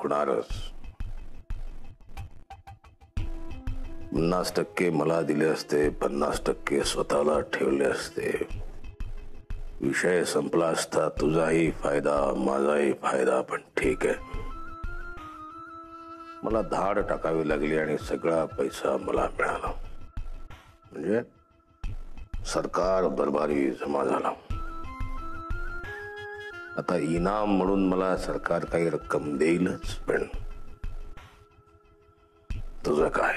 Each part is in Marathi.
चुकणारच. 50% मला दिले असते, 50% स्वतःला ठेवले असते. विषय संपला असता. तुझाही फायदा माझाही फायदा. पण ठीक आहे, मला धाड टाकावी लागली आणि सगळा पैसा मला मिळाला. म्हणजे सरकार दरबारी जमा झाला. आता इनाम म्हणून मला सरकार काही रक्कम देईलच. पण तुझं काय?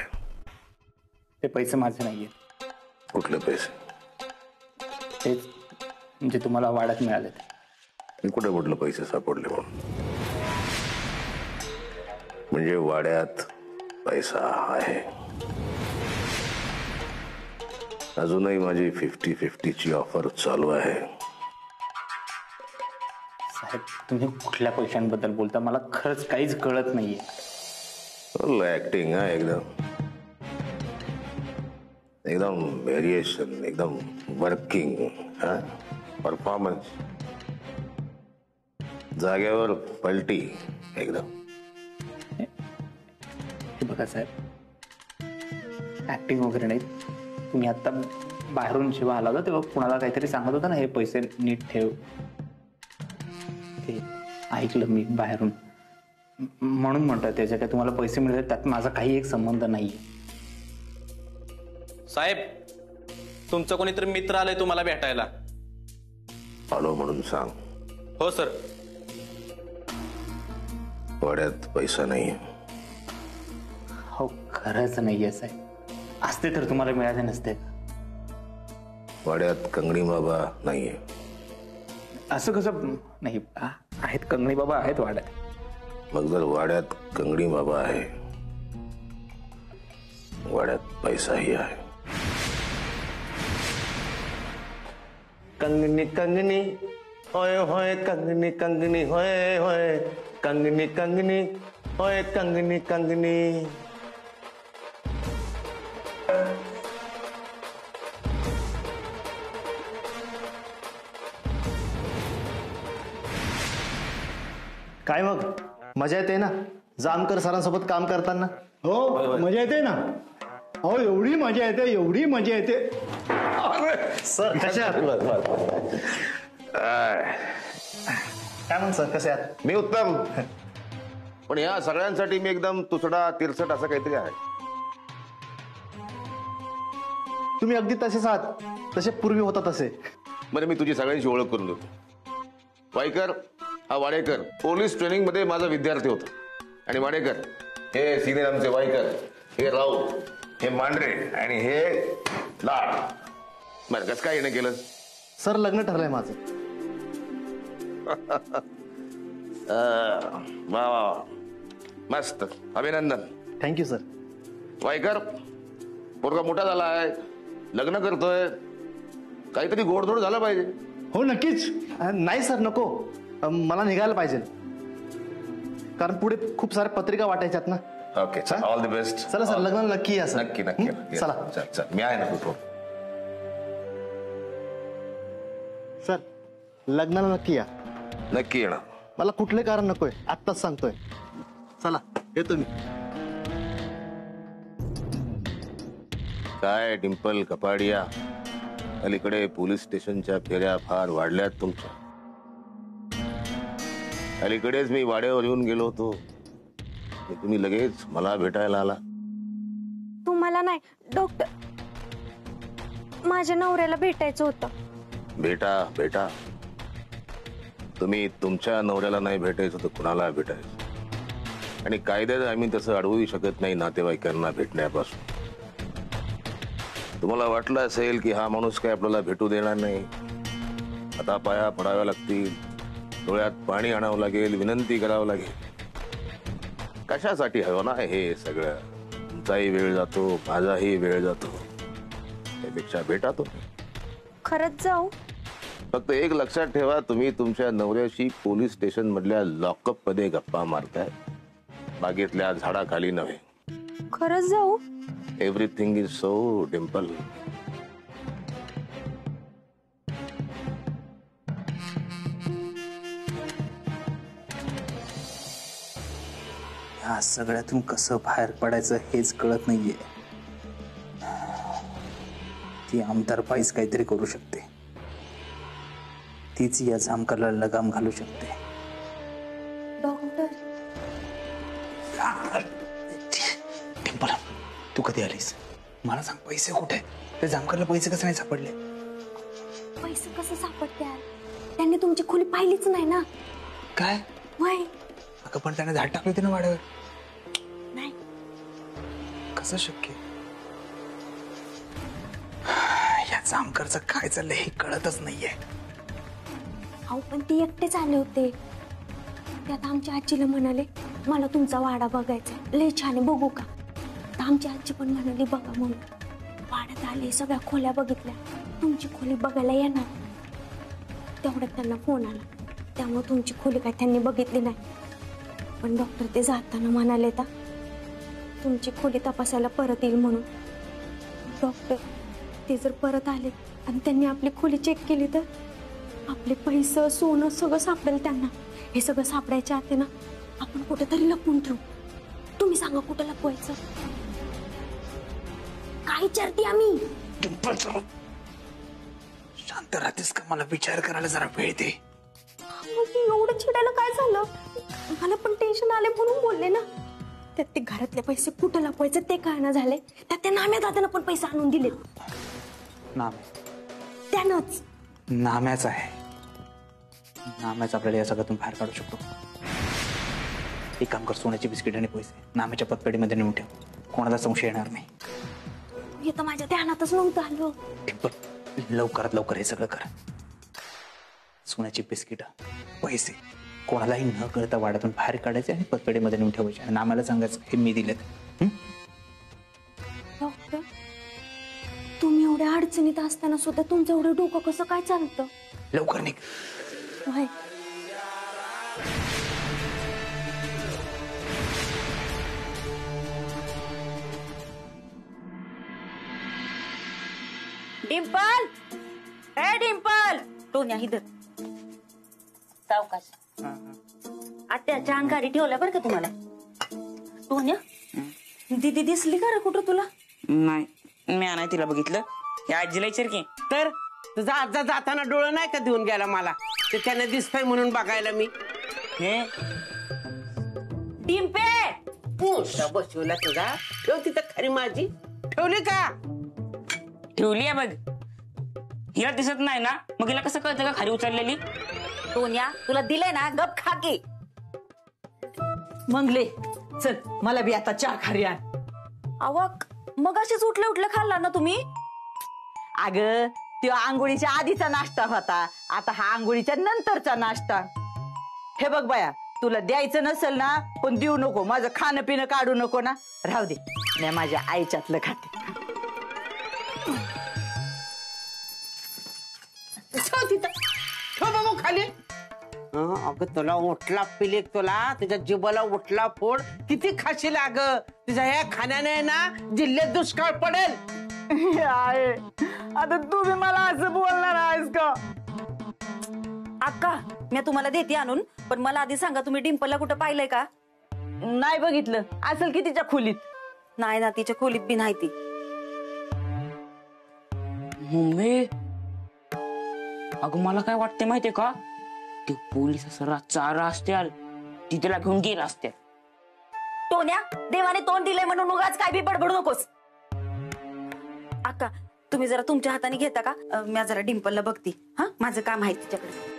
ते पैसे माझे नाहीये. कुठले पैसे? तेच म्हणजे तुम्हाला वाड्यात मिळाले. कुठे कुठले पैसे सापडले? म्हणून म्हणजे वाड्यात पैसा आहे. अजूनही माझी 50-50ची ऑफर चालू आहे. साहेब, तुम्ही कुठल्या पैशांबद्दल बोलता? मला खरंच काहीच कळत नाहीये. ऍक्टिंग हा, एकदम व्हेरिएशन, एकदम वर्किंग हा, परफॉर्मन्स, जागेवर पलटी एकदम. हे बघा साहेब, ऍक्टिंग वगैरे नाही. तुम्ही आता बाहेरून जेव्हा आला होता तेव्हा कुणाला काहीतरी सांगत होता ना, हे पैसे नीट ठेव. ते ऐकलं मी बाहेरून, म्हणून म्हणतात त्याच्या काय तुम्हाला पैसे मिळतात त्यात माझा काही एक संबंध नाहीये. साहेब, तुमचं कोणीतरी मित्र आलंय तुम्हाला भेटायला. आलो म्हणून सांग. हो सर. वाड्यात पैसा नाही. हो, खरंच नाहीये साहेब. असते तर तुम्हाला मिळाले नसते. वाड्यात कंगणी बाबा नाहीये. असं कसं नाही? आहेत, कंगणी बाबा आहेत वाड्यात. मग जर वाड्यात कंगणी बाबा आहे, वाड्यात पैसाही आहे. कंगनी कंगनी होय होय, कंगनी कंगनी होय होय, कंगनी कंगनी होय, कंगनी कंगनी. काय मग मजा येते ना जानकर सरांसोबत काम करताना? हो, मजा येते ना. हो, एवढी मजा येते, एवढी मजा येते. सर कसे आहात? काय मग सर कसे आहात? मी उत्तम. पण या सगळ्यांसाठी मी एकदम तुसडा तिरसट असं काहीतरी आहे. तुम्ही अगदी तसेच आहात, तसे पूर्वी होता तसे. बरं, मी तुझी सगळ्यांची ओळख करून देतो. वायकर हा वाडेकर पोलीस ट्रेनिंग मध्ये माझा विद्यार्थी होता. आणि वाडेकर हे सिनियर आमचे वायकर, हे राऊत, हे मांढरे आणि हे लाड. बरं, कसं काय येणं केलं? सर लग्न ठरलंय माझं. वा वा, मस्त, अभिनंदन. Thank you sir. वायकर, पोरगा मोठा झाला आहे, लग्न करतोय, काहीतरी गोडधोड झालं पाहिजे. हो, नक्कीच. नाही सर, नको. मला निघायला पाहिजे, कारण पुढे खूप साऱ्या पत्रिका वाटायच्यात ना. Okay, all the best. चला सर, लग्नाला नक्की या सर. नक्की नक्की. चला चल चल, मी आहे ना तू. सर, लग्नाला नक्की या. नक्की येणार. मला कुठले कारण नकोय, आत्ताच सांगतोय. चला येतो मी. काय डिंपल कपाडिया, अलीकडे पोलीस स्टेशनच्या फेऱ्या फार वाढल्यात तुमच्या. अलीकडेच मी वाड्यावर येऊन गेलो होतो, तुम्ही लगेच मला भेटायला आला. तुम्हाला नाही डॉक्टर, माझ्या नवऱ्याला भेटायचं होतं. भेटा भेटा. तुम्ही तुमच्या नवऱ्याला नाही भेटायचं तर कुणाला भेटायचं? आणि कायद्यात आम्ही तसं अडवू शकत नाही नातेवाईकांना भेटण्यापासून. तुम्हाला वाटलं असेल की हा माणूस काय आपल्याला भेटू देणार नाही, आता पाया पडाव्या लागतील, डोळ्यात पाणी आणावं लागेल, विनंती करावं लागेल. कशासाठी हवं ना हे सगळं? तुमचाही वेळ जातो, माझाही वेळ जातो. त्यापेक्षा भेटा तुम्ही. खरंच जाऊ? फक्त एक लक्षात ठेवा, तुम्ही तुमच्या नवऱ्याशी पोलीस स्टेशन मधल्या लॉकअप मध्ये गप्पा मारताय, बागेतल्या झाडाखाली नव्हे. खरंच जाऊ? Everything is so Dimple. आज सगळ्यातून कसं बाहेर पडायचं हेच कळत नाहीये. ती आमदार बाईच काहीतरी करू शकते. तीच या जामकरला लगाम घालू शकते. डॉक्टर टिंपल, तू कधी आलीस? मला सांग, पैसे कुठे? त्या जामकरला पैसे कसे नाही सापडले? पैसे कसे सापडते यार? त्यांनी तुमची खोली पाहिलीच नाही ना. काय? वय अगं पण त्याने झाड टाकले होते ना वाड्यावर. नाही. कसं शक्य? या जामकरचं काय चाललंय हे कळतच नाहीये. अहो पण ती एकटेच आले होते. ते आता आमच्या आजीला म्हणाले मला तुमचा वाडा बघायचा, लय छान आहे, बघू का? तर आमची आजी पण म्हणाली बघा म्हणून. वाड्यात आले, सगळ्या खोल्या बघितल्या, तुमची खोली बघायला येणार. तेवढ्यात त्यांना फोन आला, त्यामुळे तुमची खोली काय त्यांनी बघितली नाही. पण डॉक्टर ते जाताना म्हणाले तर तुमची खोली तपासायला परत येईल म्हणून. डॉक्टर ते जर परत आले आणि त्यांनी आपली खोली चेक केली तर आपले पैसे सोनं सगळं सापडेल त्यांना. हे सगळं सापडायच्या आते ना आपण कुठेतरी लपवून ठेवू. तुम्ही सांगा कुठं लपवायचं? काय विचारते आम्ही? शांत राहतेस का? मला विचार करायला जरा वेळ दे. एवढं चिडायला काय झालं? मला पण टेन्शन आले म्हणून बोलले ना. त्यात ते घरातले पैसे कुठं लपवायचे ते कळना झाले. त्यात त्या नाम्या दादांना पण पैसे आणून दिले. त्यानंच नाम्याच आहे. नाम्याच आपल्याला या सगळ्यातून बाहेर काढू शकतो. एक काम कर, सोन्याची बिस्किट आणि पैसे नाम्याच्या पतपेढीमध्ये नेऊन ठेव. कोणाला संशय येणार नाही. हे तर माझ्या ध्यानातच नव्हतं आलं. लवकरात लवकर हे सगळं कर. सोन्याची बिस्किट, पैसे कोणालाही न कळता वाड्यातून बाहेर काढायचे आणि पतपेढीमध्ये नेऊन ठेवायचे आणि नाम्याला सांगायचं हे मी दिलेत. डॉक्टर तुम्ही एवढ्या अडचणीत असताना सुद्धा तुमचं एवढं डोकं कसं काय चालतं? लवकर निघ. होय. डिंपल, ए डिंपल, टोन्या इधर सावकाश. आत्याच्या अंगारी ठेवल्या बरं का तुम्हाला. टोन्या दीदी दिसली का रे कुठं तुला? नाही, मी नाही तिला बघितलं. या आजीला विचार की. तर तुझा आजा जाताना डोळं नाही का देऊन गेला मला, ते त्याने दिसतंय म्हणून बघायला मी. हे डिंपे पुष्ट बसवला तुझा. ठेव तिथं खरी माझी ठेवली का? ठेवली आहे बघ. हिला दिसत नाही ना, मग हिला कसं कळतं का खाली उचललेली? टोन्या तुला दिलंय ना, गप खा की. मंगले चल, मला बी आता चहा खारी आण. अवक मग अशीच उठल्या उठल्या खाल्ला ना तुम्ही? अग तो आंघोळीच्या आधीचा नाश्ता होता, आता हा आंघोळीच्या नंतरचा नाश्ता. हे बघ बाया, तुला द्यायचं नसेल ना पण देऊ नको, माझं खाणं पिणं काढू नको ना. राहू दे, मी माझ्या आईच्यातलं खाते. बघू खाली. अगं तुला उठला पिले, तुला तुझ्या जिबाला उठला फोड. किती खाशील अगं? तुझ्या ह्या खाण्याने ना जिल्ह्यात दुष्काळ पडेल. आहे आता तुम्ही मला असं बोलणार आहेस का? अक्का मी तुम्हाला देते आणून, पण मला आधी सांगा तुम्ही डिंपलला कुठं पाहिलंय का? नाही बघितलं. असेल की तिच्या खोलीत? नाही ना, तिच्या खोलीत बी नाही ती. मम्मी, अगं मला काय वाटते माहितीये का, ते पोलीस सरा चारा असत्याल ती त्याला घेऊन गेला असत्या. टोन्या देवाने तोंड दिलंय म्हणून उगाच काय बी बडबडू नकोस. अक्का तुम्ही जरा तुमच्या हाताने घेता का? मी जरा डिंपलला बघती. हा माझं काम आहे तिच्याकडे.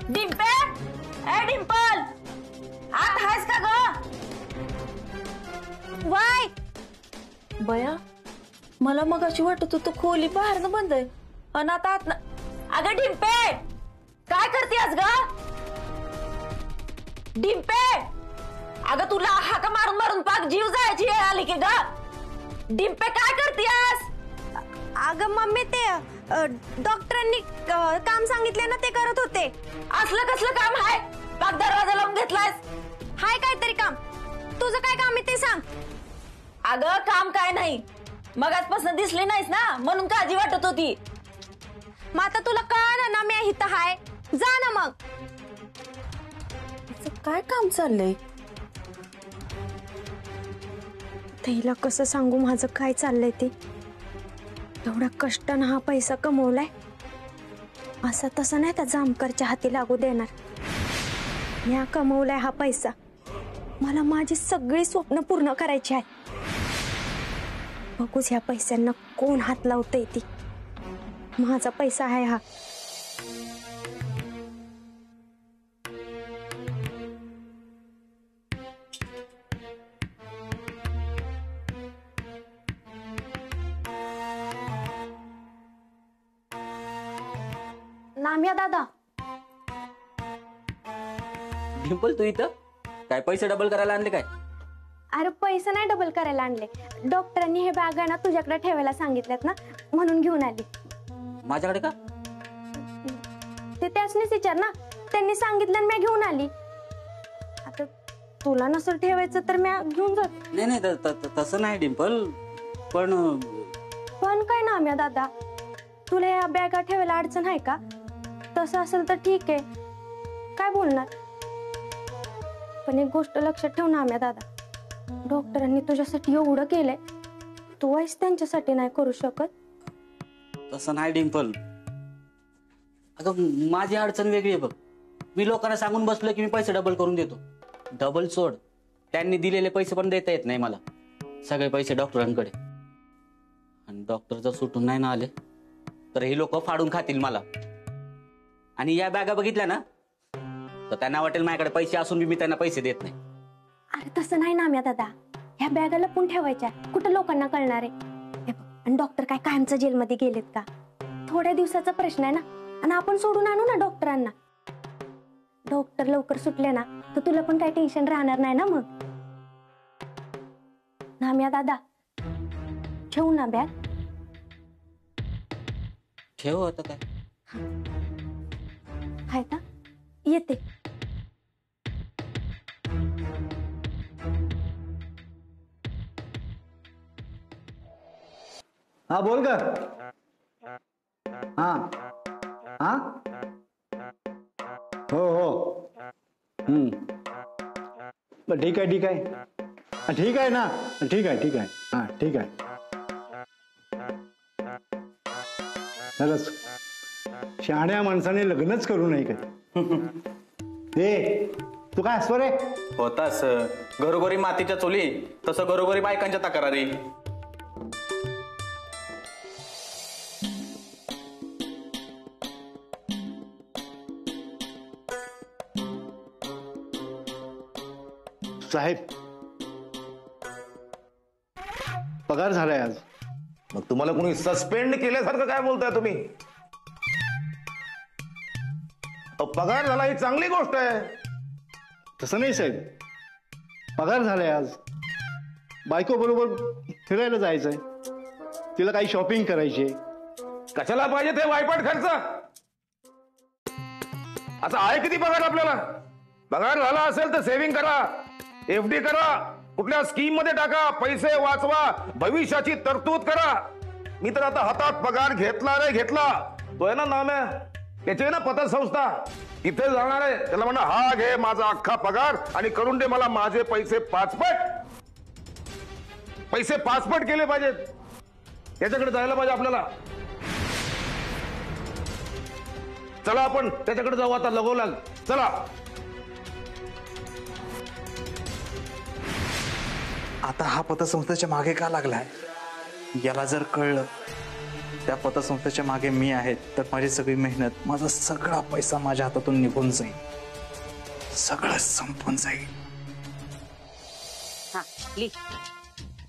डिंपे, ए डिंपल, आत आहेस का ग? वाय बया, मला मग अशी वाटत होतं खोली बाहेरनं बंद आहे आणि आता आत. अगं डिंपे काय करतेस ग? डिंपे अगं तुला हाका मारून मारून पाक जीव जायची वेळ आली की ग? डिंपे काय करतेस? अगं मम्मी ते डॉक्टरांनी काम सांगितले ना ते करत होते. असलं कसलं काम हाय? पाक दरवाजा लावून घेतलायस? हाय काहीतरी काम. तुझं काय काम आहे ते सांग. अगं काम काय नाही, मग आजपासून दिसली नाहीस ना म्हणून काळजी वाटत होती. मग आता तुला कळणार ना मी इथं हाय, जा ना मग. काय काम चाललंय? तिला कसं सांगू माझं काय चाललंय ते. एवढ्या कष्टानं हा पैसा कमवलाय, असं तसं नाही त्या जामकरच्या हाती लागू देणार. मी कमवलाय हा पैसा, मला माझी सगळी स्वप्न पूर्ण करायची आहे. बघूच ह्या पैशांना कोण हात लावतंय ती. माझा पैसा आहे हा. नाम्या दादा, डिंपल तू इथं काय पैसे डबल करायला आणले काय? अरे पैसे नाही डबल करायला आणले, डॉक्टरांनी हे बॅग आहे ना तुझ्याकडे ठेवायला सांगितलेत ना म्हणून घेऊन आली. माझ्याकडे का? ते त्यासनीच विचार ना, त्यांनी सांगितलं आणि मी घेऊन आली. आता तुला नसेल ठेवायचं तर मी घेऊन जात. नाही तसं नाही डिंपल, पण काय नाम्या दादा, तुला या बॅगा ठेवायला अडचण आहे का? तसं असेल तर ठीक आहे, काय बोलणार. पण एक गोष्ट लक्षात ठेव नाम्या दादा, डॉक्टरांनी तुझ्यासाठी एवढं केलंय, तू आहेस त्यांच्यासाठी नाही करू शकत. तसं नाही डिंपल, अगं माझी अडचण वेगळी आहे बघ. मी लोकांना सांगून बसलो की मी पैसे डबल करून देतो. डबल सोड, त्यांनी दिलेले पैसे पण देता येत नाही मला. सगळे पैसे डॉक्टरांकडे, आणि डॉक्टर जर सुटून नाही ना आले तर हे लोक फाडून खातील मला. आणि या बॅगा बघितल्या ना तर त्यांना वाटेल माझ्याकडे पैसे असून मी त्यांना पैसे देत नाही. अरे तसं नाही नाम्या दादा, ह्या बॅगा लपून ठेवायच्या, कुठं लोकांना कळणार आहे. हे बघ, आणि डॉक्टर काय कायमचं जेलमध्ये गेलेत का? थोड्या दिवसाचा प्रश्न आहे ना, आणि आपण सोडून आणू ना डॉक्टरांना. डॉक्टर लवकर सुटले ना तर तुला पण काही टेन्शन राहणार नाही ना. मग नाम्या दादा, ठेवू ना बॅग? ठेव आता काय. आहे का? येते. हा बोल का? हा हा हो ठीक आहे ठीक आहे ठीक आहे ना, ठीक आहे ठीक आहे, हा ठीक आहे. खरंच शहाण्या माणसाने लग्नच करू नये कधी. तू काय असतो रे? होतास घरोघरी मातीच्या चुली, तसं घरोघरी बायकांच्या तक्रारी. साहेब पगार झालाय आज. मग तुम्हाला कोणी सस्पेंड केल्यासारखं काय बोलताय तुम्ही? पगार झाला ही चांगली गोष्ट आहे. तसं नाही साहेब, पगार झालाय आज. बायको बरोबर फिरायला जायचंय, तिला काही शॉपिंग करायची. कशाला पाहिजे ते वायपट खर्च? आता आहे किती पगार आपल्याला? पगार झाला असेल तर सेव्हिंग करा, एफडी करा, कुठल्या स्कीम मध्ये टाका, पैसे वाचवा, भविष्याची तरतूद करा. मी तर आता हातात पगार घेतला रे घेतला. तो आहे ना नाम्या, त्याची ना पतसंस्था, इथे जाणार आहे, त्याला म्हणा हा घे माझा अख्खा पगार आणि करून दे मला माझे पैसे पाचपट. पैसे पाचपट केले पाहिजेत, त्याच्याकडे जायला पाहिजे आपल्याला. चला आपण त्याच्याकडे जाऊ आता लगोलाग. चला. आता हा पतसंस्थेच्या मागे का लागलाय? याला जर कळलं त्या पतसंस्थेच्या मागे मी आहे तर माझी सगळी मेहनत, माझा सगळा पैसा माझ्या हातातून निघून जाईल, सगळं संपून जाईल. हा ली.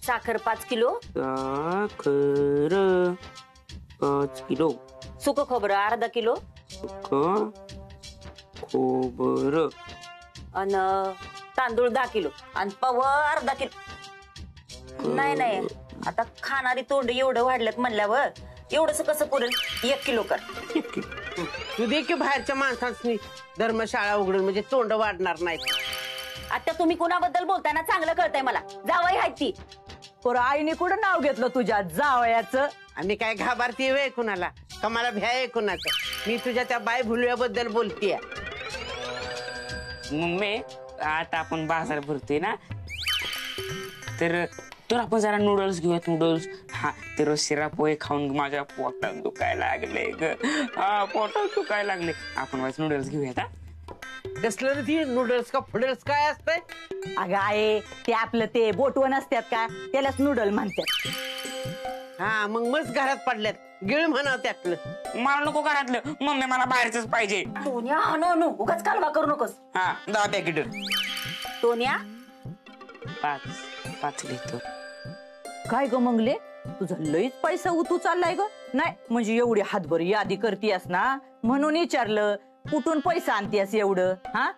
साखर 5 किलो, साखर 5 किलो, सुकं खोबरं अर्धा किलो, खोबरं आणि तांदूळ 10 किलो, आणि पव अर्धा किलो. नाही आता खाणारी तोंड एवढं वाढल्यात म्हणल्यावर एवढंच कसं पुरेल? 1 किलो कर. तू दे की बाहेरच्या माणसांनी धर्मशाळा उघडून, म्हणजे तोंड वाढणार नाही. आता तुम्ही कुणाबद्दल बोलताना चांगलं कळतंय मला. जावई आहेत ती. पर आईने कुठं नाव घेतलं तुझ्या जावयाचं? आणि काय घाबरतीये वे कुणाला? का मला भ्या आहे कुणाचं? मी तुझ्या त्या बाय भुलव्याबद्दल बोलतीये. मम्मी आता आपण बाजार भरतोय ना, तर तर आपण जरा नूडल्स घेऊयात. नूडल्स. हा ते रोज शिरा पोहे खाऊन माझ्या पोटात दुखायला लागले ग. हा पोटात दुखायला लागले. आपण वाईस नूडल्स घेऊयात. हा कसलं रे ती नूडल्स का फुडल्स काय असतंय? अगं आहे ते आपलं ते बोटवण असतात का, त्यालाच नूडल म्हणतात. हा मग मस्त घरात पडल्यात, गिळ म्हणाव त्यातलं. मला नको घरातलं मम्मी, मला बाहेरच पाहिजे. टोन्या आणू उगाच कालवा करू नकोस. हा 10 पॅकेट. टोन्या 5 लिहितो. काय ग मंगले, तुझा लईच पैसा उतू चाललाय ग. नाही म्हणजे एवढी हातभर यादी करतीयस ना म्हणून विचारलं, कुठून पैसा आणतीयस एवढं? हा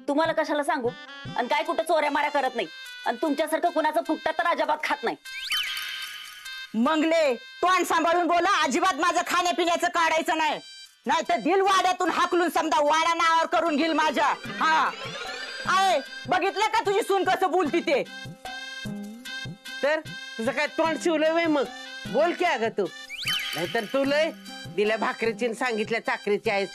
तुम्हाला कशाला सांगू. आणि काय कुठं चोऱ्या माऱ्या करत नाही, आणि तुमच्यासारखं कुणाचं फुकटात तर अजिबात खात नाही. मंगले तोंड सांभाळून बोला, अजिबात माझं खाण्यापिण्याचं काढायचं नाही, नाहीतर दिल वाड्यातून हाकलून समजा वाडा नावावर करून घेईल माझ्या. हा आहे बघितलं का तुझी सून कसं बोलती ते? तर तुझं काय तोंड शिवलंय वय? मग बोल की अगं तू. नाहीतर तू लय दिल्या भाकरीची आणि सांगितल्या चाकरीची आहेस.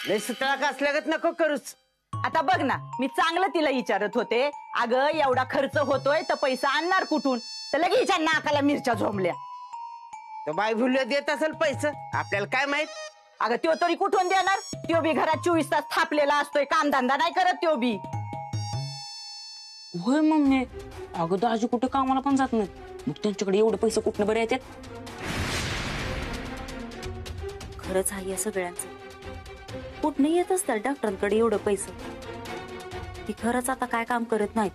लय सुतळा कसल्यागत नको करूच. आता बघ ना, मी चांगलं तिला विचारत होते, अगं एवढा खर्च होतोय तर पैसा आणणार कुठून? तर लगेच हिच्या नाकाला मिरच्या झोंबल्या. तो बाय भुल्या देत असेल पैसे, आपल्याला काय माहित. अगं त्यो तरी कुठून देणार? त्यो बी घरात 24 तास थापलेला असतोय, कामधंदा नाही करत त्यो बी. होय मम्मी, अगं दाजी कुठे कामाला पण जात नाहीत, मग त्यांच्याकडे एवढे पैसे कुठनं बरे येतात? खरंच आहे या सगळ्यांचं. कुठनं येत असतात डॉक्टरांकडे एवढं पैसे? ती खरंच आता काय काम करत नाहीत.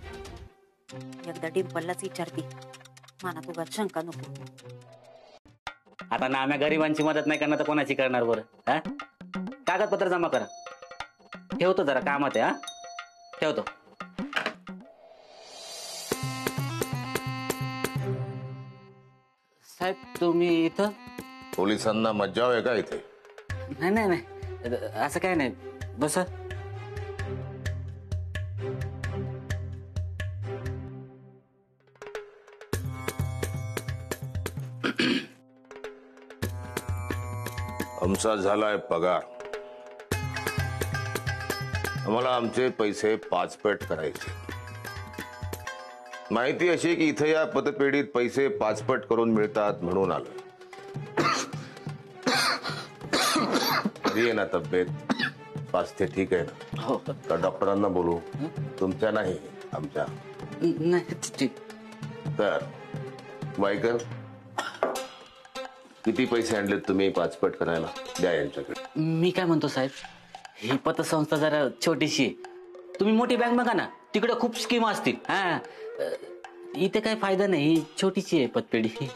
एकदा डिंपललाच विचारते, मनात उगाच शंका नको. आता ना आम्ही गरिबांची मदत नाही करणार तर कोणाची करणार बरं? हा कागदपत्र जमा करा. ठेवतो जरा कामात आहे. हा ठेवतो. साहेब तुम्ही इथं? पोलिसांना मज्जाव आहे का इथे? नाही नाही नाही, असं काय नाही, बस. आमचा झालाय पगार. आम्हाला आमचे पैसे पाचपट करायचे. माहिती अशी की इथे या पतपेढीत पैसे पाचपट करून मिळतात म्हणून आलो. ना तब्येत स्वास्थ्य ठीक आहे ना? हो. तर डॉक्टरांना बोलू? तुमच्या नाही, आमच्या. नाही ठीक. तर वायकर, किती पैसे आणलेत तुम्ही पाचपट करायला? द्या यांच्याकडे. मी काय म्हणतो साहेब, ही पतसंस्था जरा छोटीशी आहे. तुम्ही मोठी बँक बघा ना, तिकडे खूप स्कीम असतील. हा इथे काय फायदा नाही, ही छोटीशी आहे पतपेढी.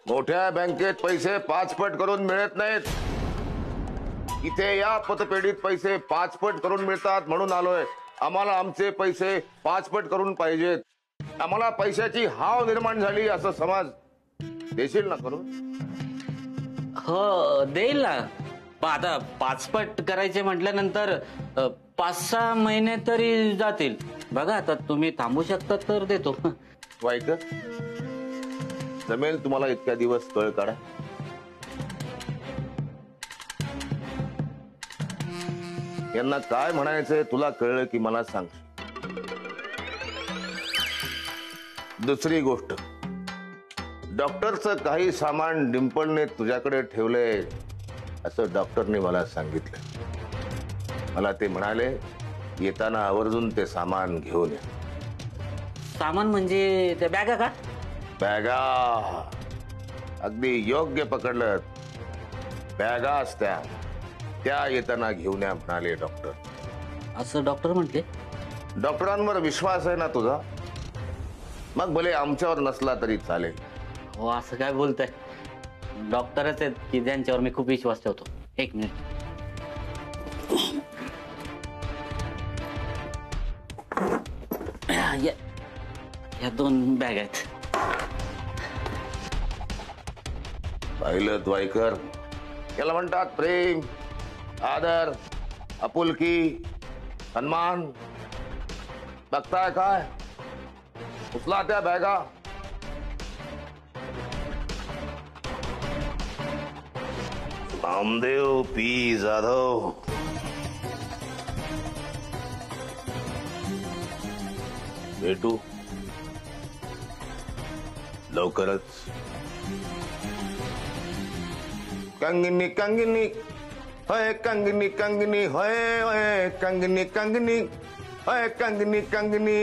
मोठ्या बँकेत पैसे पाचपट करून मिळत नाहीत. इथे या पतपेढीत पैसे पाचपट करून मिळतात म्हणून आलोय. आम्हाला आमचे पैसे पाचपट करून पाहिजेत. आम्हाला पैशाची हाव निर्माण झाली असं समज. देशील ना करून? हो देईल ना. पण आता पाचपट करायचे म्हटल्यानंतर 5-6 महिने तरी जातील. बघा आता तुम्ही थांबू शकता तर देतो. वायकर, जमेल तुम्हाला इतक्या दिवस कळ काढा? यांना काय म्हणायचंय तुला कळलं की मला सांग. दुसरी गोष्ट, डॉक्टरचं काही सामान डिंपलने तुझ्याकडे ठेवलंय असं डॉक्टरने मला सांगितलं. मला ते म्हणाले येताना आवर्जून ते सामान घेऊन ये. सामान म्हणजे त्या बॅगा का? बॅगा. अगदी योग्य पकडलं. बॅगा असत्या त्या येताना घेऊन या म्हणाले डॉक्टर. असं डॉक्टर म्हटले? डॉक्टरांवर विश्वास आहे ना तुझा? मग भले आमच्यावर नसला तरी चालेल. हो असं काय बोलताय? डॉक्टरच आहेत की ज्यांच्यावर मी खूप विश्वास ठेवतो. एक मिनिट. या 2 बॅग आहेत. पाहिलं वायकर, याला म्हणतात प्रेम, आदर, आपुलकी, सन्मान. बघताय काय? उचला त्या बॅगा. नामदेव पी जाधव. भेटू लवकरच. कंगनी कंगनी होय कंगनी कंगनी होय होय कंगनी कंगनी होय कंगनी कंगनी.